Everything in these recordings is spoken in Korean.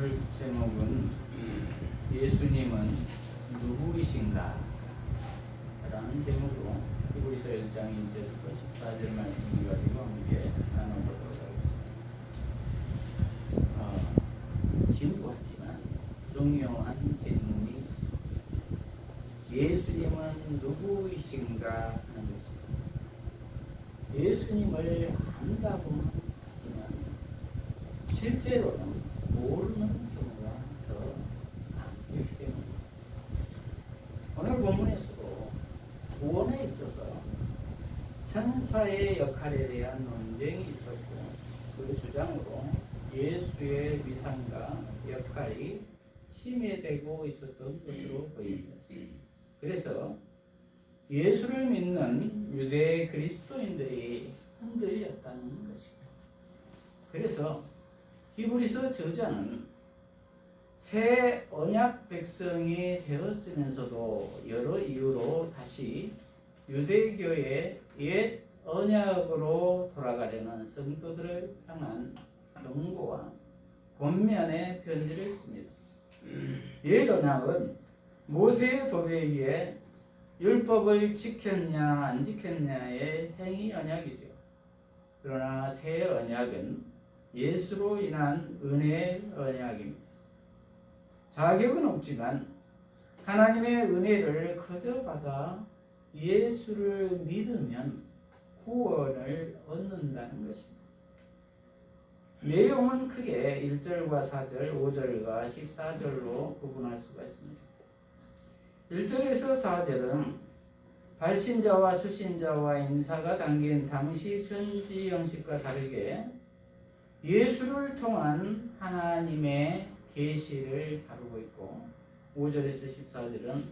오늘 제목은 예수님은 누구이신가? 라는 제목으로 히브리서 1장 1절부터 14절 말씀을 가지고 함께 나눠보도록 하겠습니다. 진부하지만 중요한 질문이 있습니다. 예수님은 누구이신가 하는 것입니다. 예수님을 안다고만 하지만 실제로는 모르는 경우가 더 많기 때문입니다. 오늘 본문에서도 구원에 있어서 천사의 역할에 대한 논쟁이 있었고 그 주장으로 예수의 위상과 역할이 침해되고 있었던 것으로 보입니다. 그래서 예수를 믿는 유대 그리스도인들이 흔들렸다는 것입니다. 그래서 히브리서 저자는 새 언약 백성이 되었으면서도 여러 이유로 다시 유대교의 옛 언약으로 돌아가려는 성도들을 향한 경고와 권면의 편지를 씁니다. 옛 언약은 모세의 법에 의해 율법을 지켰냐 안 지켰냐의 행위 언약이죠. 그러나 새 언약은 예수로 인한 은혜의 언약입니다. 자격은 없지만 하나님의 은혜를 거저 받아 예수를 믿으면 구원을 얻는다는 것입니다. 내용은 크게 1절과 4절, 5절과 14절로 구분할 수가 있습니다. 1절에서 4절은 발신자와 수신자와 인사가 담긴 당시 편지 형식과 다르게 예수를 통한 하나님의 계시를 다루고 있고 5절에서 14절은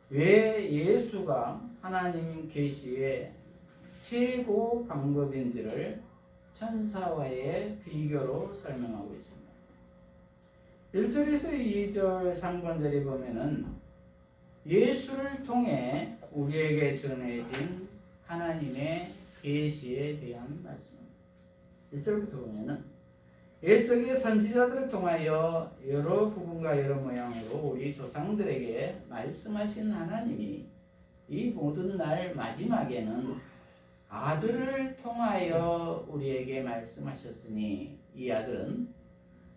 왜 예수가 하나님 계시의 최고 방법인지를 천사와의 비교로 설명하고 있습니다. 1절에서 2절 상반절에 보면은 예수를 통해 우리에게 전해진 하나님의 계시에 대한 말씀입니다. 1절부터 보면은 옛적의 선지자들을 통하여 여러 부분과 여러 모양으로 우리 조상들에게 말씀하신 하나님이 이 모든 날 마지막에는 아들을 통하여 우리에게 말씀하셨으니 이 아들은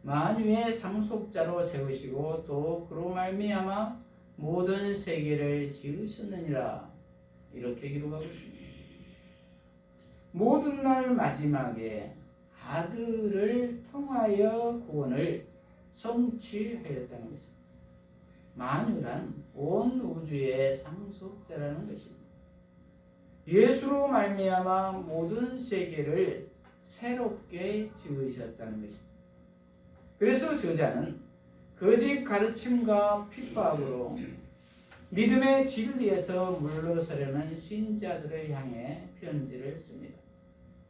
만유의 상속자로 세우시고 또 그로 말미암아 모든 세계를 지으셨느니라 이렇게 기록하고 있습니다. 모든 날 마지막에 아들을 통하여 구원을 성취하였다는 것입니다. 만유란 온 우주의 상속자라는 것입니다. 예수로 말미암아 모든 세계를 새롭게 지으셨다는 것입니다. 그래서 저자는 거짓 가르침과 핍박으로 믿음의 진리에서 물러서려는 신자들을 향해 편지를 씁니다.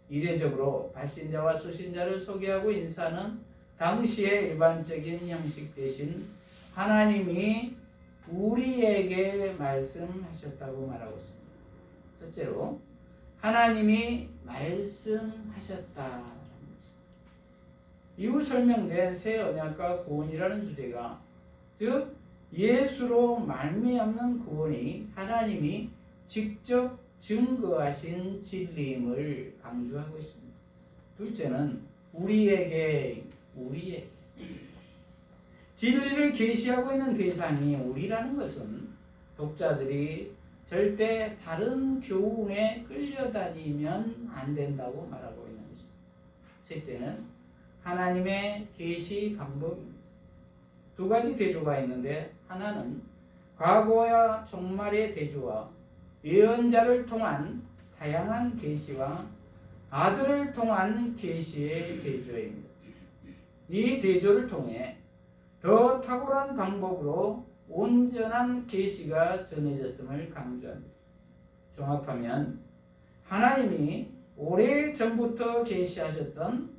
이례적으로 발신자와 수신자를 소개하고 인사하는 당시의 일반적인 형식 대신 하나님이 우리에게 말씀하셨다고 말하고 있습니다. 첫째로 하나님이 말씀하셨다. 이후 설명된 새 언약과 구원이라는 주제가 즉 예수로 말미암는 구원이 하나님이 직접 증거하신 진리임을 강조하고 있습니다. 둘째는 우리에게 진리를 계시하고 있는 대상이 우리라는 것은 독자들이 절대 다른 교훈에 끌려다니면 안 된다고 말하고 있는 것입니다. 셋째는 하나님의 계시 방법입니다. 두 가지 대조가 있는데 하나는 과거와 종말의 대조와 예언자를 통한 다양한 계시와 아들을 통한 계시의 대조입니다. 이 대조를 통해 더 탁월한 방법으로 온전한 계시가 전해졌음을 강조합니다. 종합하면 하나님이 오래전부터 계시하셨던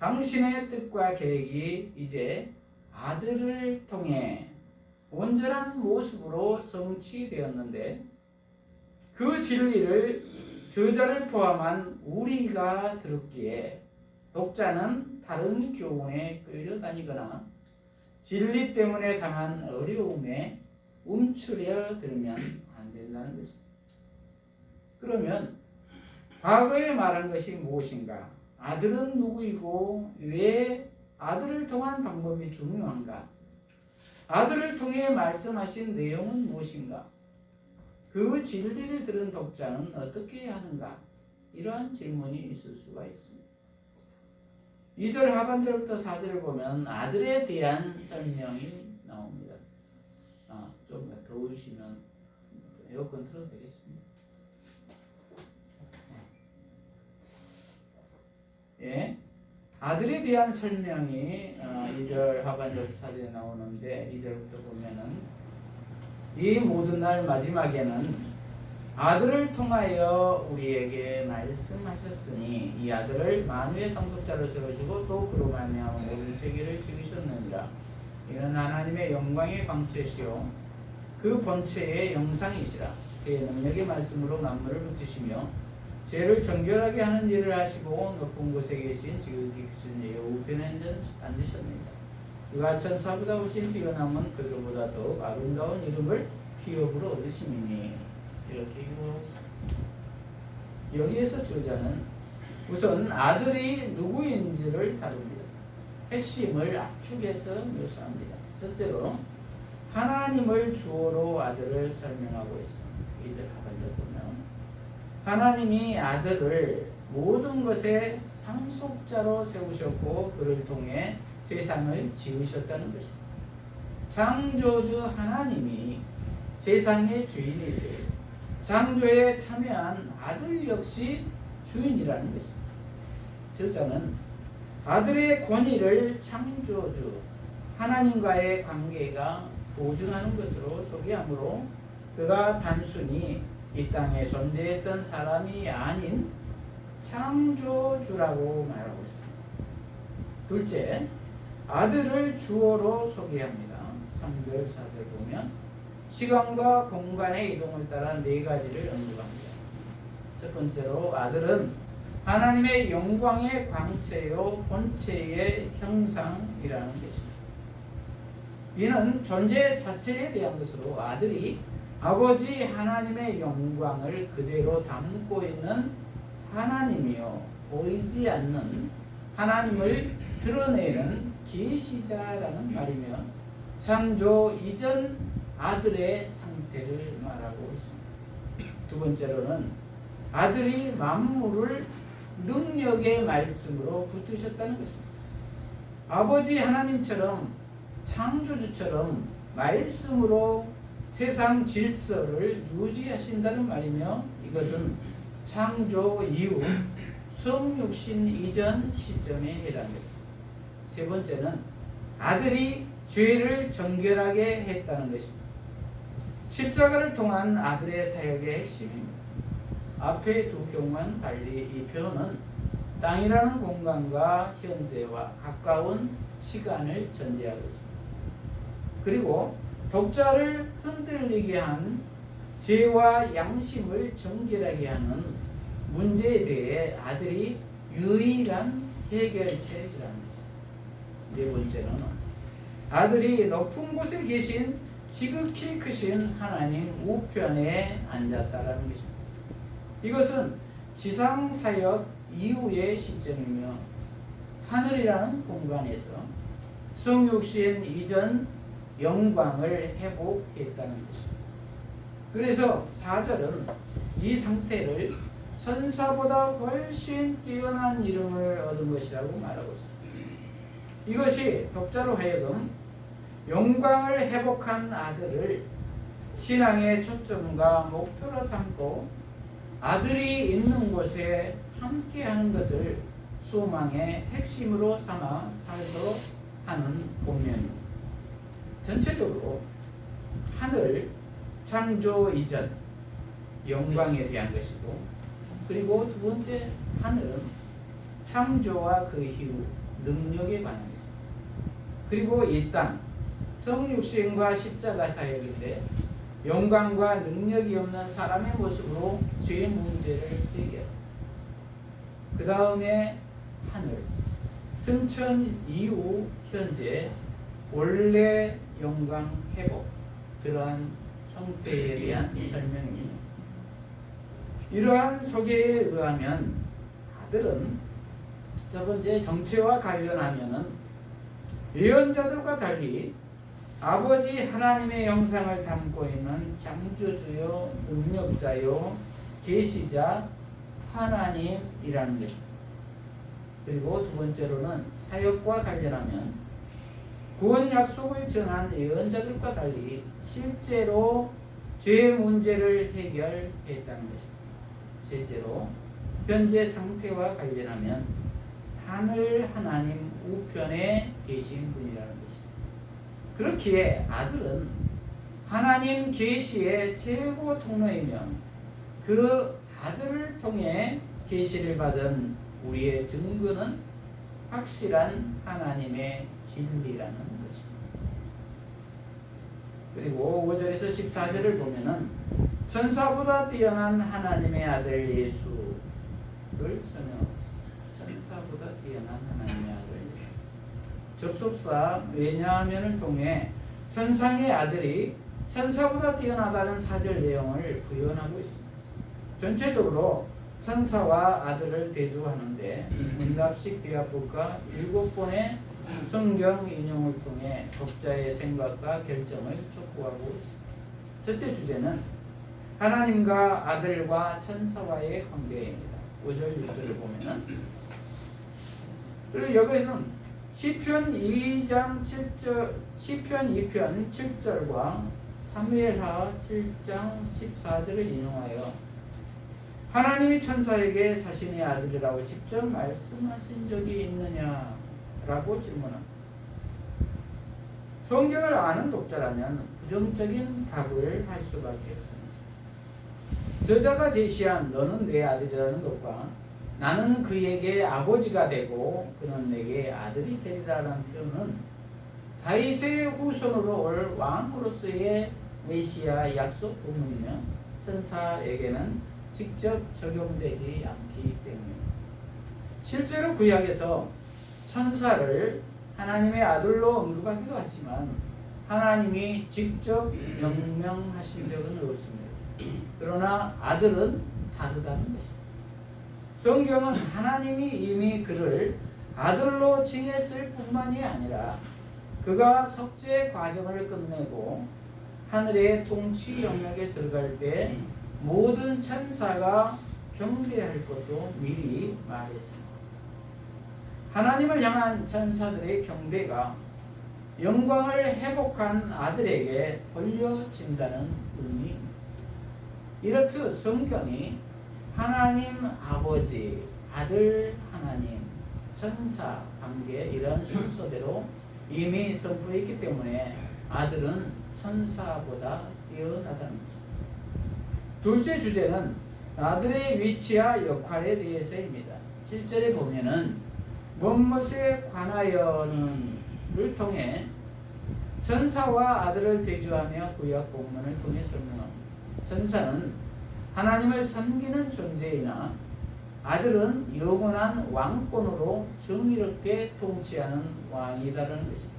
당신의 뜻과 계획이 이제 아들을 통해 온전한 모습으로 성취되었는데 그 진리를 저자를 포함한 우리가 들었기에 독자는 다른 교훈에 끌려다니거나 진리 때문에 당한 어려움에 움츠려 들면 안 된다는 것입니다. 그러면 과거에 말한 것이 무엇인가? 아들은 누구이고 왜 아들을 통한 방법이 중요한가? 아들을 통해 말씀하신 내용은 무엇인가? 그 진리를 들은 독자는 어떻게 해야 하는가? 이러한 질문이 있을 수가 있습니다. 2절 하반절부터 4절을 보면 아들에 대한 설명이 나옵니다. 좀 더우시면 에어컨 틀어도 되겠습니다. 예, 아들에 대한 설명이 2절 하반절 4절에 나오는데 2절부터 보면은 이 모든 날 마지막에는 아들을 통하여 우리에게 말씀하셨으니 이 아들을 만유의 상속자로 세워주고 또 그로 말미암아 모든 세계를 지으셨느니라. 이는 하나님의 영광의 광채시요 그 본체의 영상이시라. 그의 능력의 말씀으로 만물을 붙이시며 죄를 정결하게 하는 일을 하시고 높은 곳에 계신 지극히 크신 이의 우편에 앉으셨느니라. 그가 천사보다 훨씬 뛰어남은 그들보다 더욱 아름다운 이름을 기업으로 얻으심이니. 이렇게 이루어졌습니다. 여기에서 저자는 우선 아들이 누구인지를 다룹니다. 핵심을 압축해서 묘사합니다. 첫째로 하나님을 주어로 아들을 설명하고 있습니다. 이제 하반절 보면 하나님이 아들을 모든 것의 상속자로 세우셨고 그를 통해 세상을 지으셨다는 것입니다. 창조주 하나님이 세상의 주인이 되고 창조에 참여한 아들 역시 주인이라는 것입니다. 저자는 아들의 권위를 창조주 하나님과의 관계가 보증하는 것으로 소개하므로 그가 단순히 이 땅에 존재했던 사람이 아닌 창조주라고 말하고 있습니다. 둘째, 아들을 주어로 소개합니다. 3절, 4절 보면 시간과 공간의 이동을 따라 네 가지를 언급합니다. 첫 번째로 아들은 하나님의 영광의 광채요 본체의 형상이라는 것입니다. 이는 존재 자체에 대한 것으로 아들이 아버지 하나님의 영광을 그대로 담고 있는 하나님이요 보이지 않는 하나님을 드러내는 계시자라는 말이며 창조 이전 아들의 상태를 말하고 있습니다. 두 번째로는 아들이 만물을 능력의 말씀으로 붙드셨다는 것입니다. 아버지 하나님처럼 창조주처럼 말씀으로 세상 질서를 유지하신다는 말이며 이것은 창조 이후 성육신 이전 시점에 해당됩니다. 세 번째는 아들이 죄를 정결하게 했다는 것입니다. 십자가를 통한 아들의 사역의 핵심입니다. 앞에 두 경우만 달리 이 표현은 땅이라는 공간과 현재와 가까운 시간을 전제하고 있습니다. 그리고 독자를 흔들리게 한 죄와 양심을 정결하게 하는 문제에 대해 아들이 유일한 해결책이라는 것입니다. 네 번째는 아들이 높은 곳에 계신 지극히 크신 하나님 우편에 앉았다라는 것입니다. 이것은 지상 사역 이후의 시점이며 하늘이라는 공간에서 성육신 이전 영광을 회복했다는 것입니다. 그래서 4절은 이 상태를 천사보다 훨씬 뛰어난 이름을 얻은 것이라고 말하고 있습니다. 이것이 독자로 하여금 영광을 회복한 아들을 신앙의 초점과 목표로 삼고 아들이 있는 곳에 함께하는 것을 소망의 핵심으로 삼아 살도록 하는 본면입니다. 전체적으로 하늘 창조 이전 영광에 대한 것이고 그리고 두 번째 하늘은 창조와 그 이후 능력에 관한 것입니다. 그리고 이 땅 성육신과 십자가 사역인데 영광과 능력이 없는 사람의 모습으로 죄의 문제를 해결. 그 다음에 하늘 승천 이후 현재 본래 영광 회복, 그러한 형태에 대한 설명입니다. 이러한 소개에 의하면 아들은 첫 번째 정체와 관련하면은 예언자들과 달리 아버지 하나님의 형상을 담고 있는 창조주요 능력자요 계시자 하나님이라는 것입니다. 그리고 두 번째로는 사역과 관련하면 구원 약속을 전한 예언자들과 달리 실제로 죄 문제를 해결했다는 것입니다. 실제로 현재 상태와 관련하면 하늘 하나님 우편에 계신 분이라는 것입니다. 그렇기에 아들은 하나님 계시의 최고 통로이며 그 아들을 통해 계시를 받은 우리의 증거는 확실한 하나님의 진리라는 것입니다. 그리고 5절에서 14절을 보면은 천사보다 뛰어난 하나님의 아들 예수를 설명하고 있습니다. 천사보다 뛰어난 하나님의 아들 예수. 접속사 왜냐하면을 통해 천상의 아들이 천사보다 뛰어나다는 4절 내용을 부연하고 있습니다. 전체적으로 천사와 아들을 대조하는데 문답식 비화법과 7번의 성경 인용을 통해 독자의 생각과 결정을 촉구하고 있습니다. 첫째 주제는 하나님과 아들과 천사와의 관계입니다. 5절 6절을 보면은 그리고 여기서는 시편 2장 7절 시편 2편 7절과 사무엘하 7장 14절을 인용하여 하나님이 천사에게 자신의 아들이라고 직접 말씀하신 적이 있느냐라고 질문합니다. 성경을 아는 독자라면 부정적인 답을 할 수밖에 없습니다. 저자가 제시한 너는 내 아들이라는 것과 나는 그에게 아버지가 되고 그는 내게 아들이 되리라는 표현은 다윗의 후손으로 올 왕으로서의 메시아 약속 부분이며 천사에게는 직접 적용되지 않기 때문입니다. 실제로 구약에서 천사를 하나님의 아들로 언급하기도 하지만 하나님이 직접 명명하신 적은 없습니다. 그러나 아들은 다르다는 것입니다. 성경은 하나님이 이미 그를 아들로 칭했을 뿐만이 아니라 그가 석죄 과정을 끝내고 하늘의 통치 영역에 들어갈 때 모든 천사가 경배할 것도 미리 말했습니다. 하나님을 향한 천사들의 경배가 영광을 회복한 아들에게 돌려진다는 의미입니다. 이렇듯 성경이 하나님 아버지, 아들 하나님, 천사 관계 이런 순서대로 이미 선포했기 때문에 아들은 천사보다 뛰어나다는 것입니다. 둘째 주제는 아들의 위치와 역할에 대해서입니다. 7절에 보면은 무엇에 관하여는를 통해 천사와 아들을 대조하며 구약 본문을 통해 설명합니다. 천사는 하나님을 섬기는 존재이나 아들은 영원한 왕권으로 정의롭게 통치하는 왕이라는 것입니다.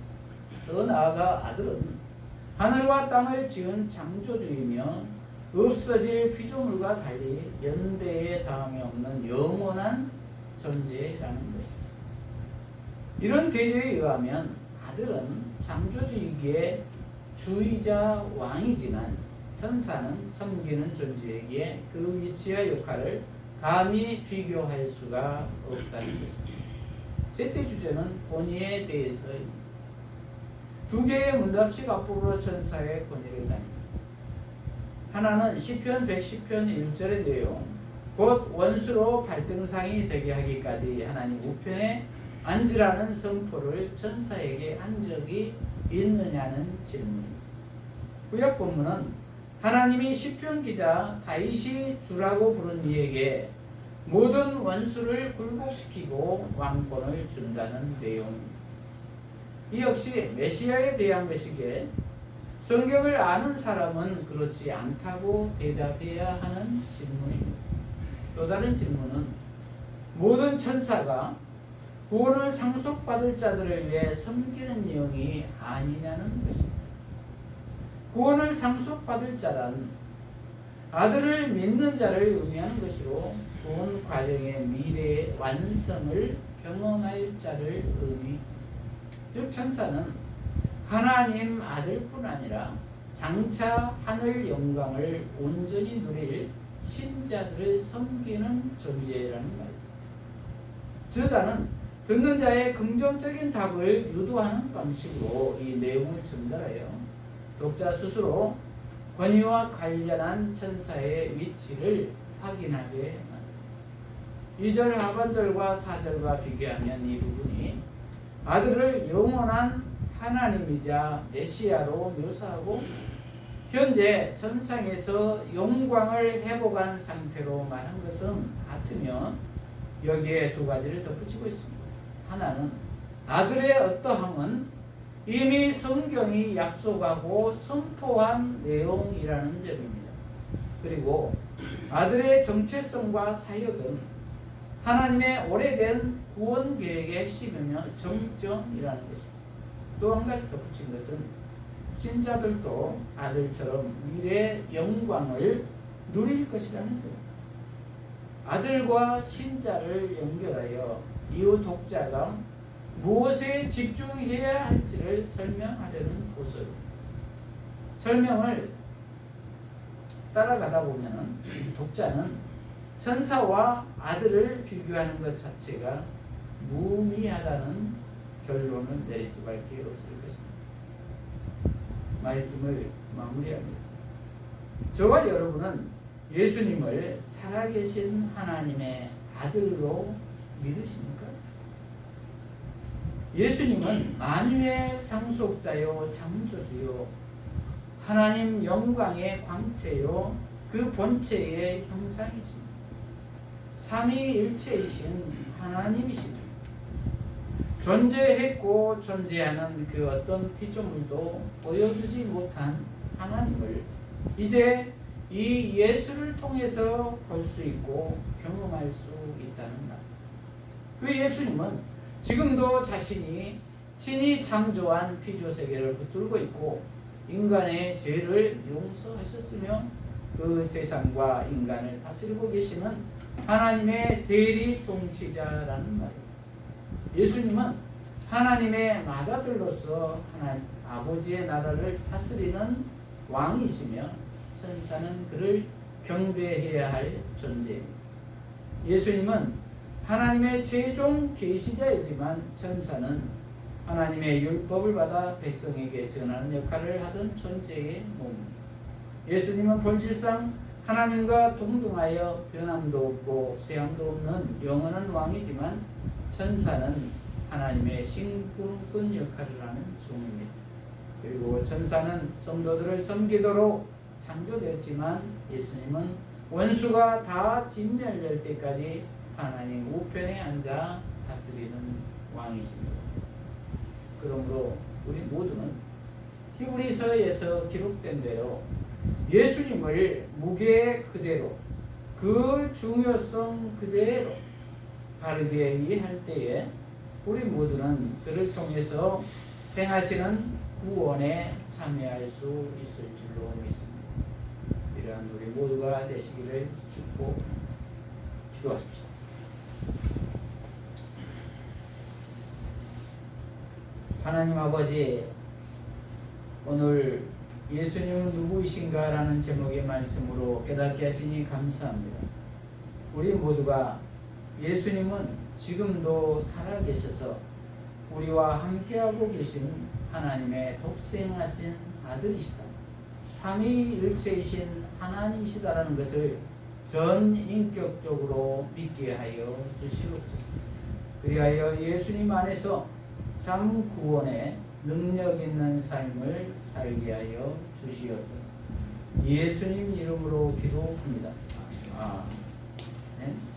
더 나아가 아들은 하늘과 땅을 지은 창조주이며 없어질 피조물과 달리 연대에 닿음이 없는 영원한 존재라는 것입니다. 이런 대조에 의하면 아들은 창조주이기에 주이자 왕이지만 천사는 섬기는 존재이기에 그 위치와 역할을 감히 비교할 수가 없다는 것입니다. 셋째 주제는 권위에 대해서입니다. 두 개의 문답식 앞부분으로 천사의 권위를 나눕니다. 하나는 시편 110편 1절의 내용, 곧 원수로 발등상이 되게 하기까지 하나님 우편에 앉으라는 선포를 천사에게 한 적이 있느냐는 질문입니다. 구약 본문은 하나님이 시편 기자 다윗이 주라고 부른 이에게 모든 원수를 굴복시키고 왕권을 준다는 내용입니다. 이 역시 메시아에 대한 것이기에 성경을 아는 사람은 그렇지 않다고 대답해야 하는 질문입니다. 또 다른 질문은 모든 천사가 구원을 상속받을 자들을 위해 섬기는 내용이 아니냐는 것입니다. 구원을 상속받을 자란 아들을 믿는 자를 의미하는 것이로 구원 과정의 미래의 완성을 경험할 자를 즉 천사는 하나님 아들뿐 아니라 장차 하늘 영광을 온전히 누릴 신자들을 섬기는 존재라는 말입니다. 저자는 듣는 자의 긍정적인 답을 유도하는 방식으로 이 내용을 전달하여 독자 스스로 권위와 관련한 천사의 위치를 확인하게 합니다. 2절 하반절과 4절과 비교하면 이 부분이 아들을 영원한 하나님이자 메시아로 묘사하고 현재 천상에서 영광을 회복한 상태로 말한 것은 같으며 여기에 두 가지를 덧붙이고 있습니다. 하나는 아들의 어떠함은 이미 성경이 약속하고 선포한 내용이라는 점입니다. 그리고 아들의 정체성과 사역은 하나님의 오래된 구원 계획의 핵심이며 정점이라는 것입니다. 또 한 가지 덧붙인 것은 신자들도 아들처럼 미래의 영광을 누릴 것이라는 점입니다. 아들과 신자를 연결하여 이후 독자가 무엇에 집중해야 할지를 설명하려는 도서입니다. 설명을 따라가다 보면 독자는 천사와 아들을 비교하는 것 자체가 무의미하다는 결론을 내릴 수밖에 없을 것입니다. 말씀을 마무리합니다. 저와 여러분은 예수님을 살아계신 하나님의 아들로 믿으십니까? 예수님은 만유의 상속자요 창조주요 하나님 영광의 광채요 그 본체의 형상이십니다. 삼위일체이신 하나님이십니다. 존재했고 존재하는 그 어떤 피조물도 보여주지 못한 하나님을 이제 이 예수를 통해서 볼 수 있고 경험할 수 있다는 말. 그 예수님은 지금도 자신이 친히 창조한 피조세계를 붙들고 있고 인간의 죄를 용서하셨으며 그 세상과 인간을 다스리고 계시는 하나님의 대리 통치자라는 말입니다. 예수님은 하나님의 맏아들로서 하나님 아버지의 나라를 다스리는 왕이시며 천사는 그를 경배해야 할 존재입니다. 예수님은 하나님의 최종 계시자이지만 천사는 하나님의 율법을 받아 백성에게 전하는 역할을 하던 존재의 몸입니다. 예수님은 본질상 하나님과 동등하여 변함도 없고 쇠함도 없는 영원한 왕이지만 천사는 하나님의 신분권 역할을 하는 종입니다. 그리고 천사는 성도들을 섬기도록 창조됐지만 예수님은 원수가 다 진멸될 때까지 하나님 우편에 앉아 다스리는 왕이십니다. 그러므로 우리 모두는 히브리서에서 기록된 대로 예수님을 무게 그대로 그 중요성 그대로 바르게 이해할 때에 우리 모두는 그를 통해서 행하시는 구원에 참여할 수 있을 줄로 믿습니다. 이러한 우리 모두가 되시기를 축복 기도하십시오. 하나님 아버지, 오늘 예수님은 누구이신가 라는 제목의 말씀으로 깨닫게 하시니 감사합니다. 우리 모두가 예수님은 지금도 살아계셔서 우리와 함께하고 계신 하나님의 독생하신 아들이시다. 삼위일체이신 하나님이시다라는 것을 전인격적으로 믿게 하여 주시옵소서. 그리하여 예수님 안에서 참 구원의 능력 있는 삶을 살게 하여 주시옵소서. 예수님 이름으로 기도합니다. 아멘.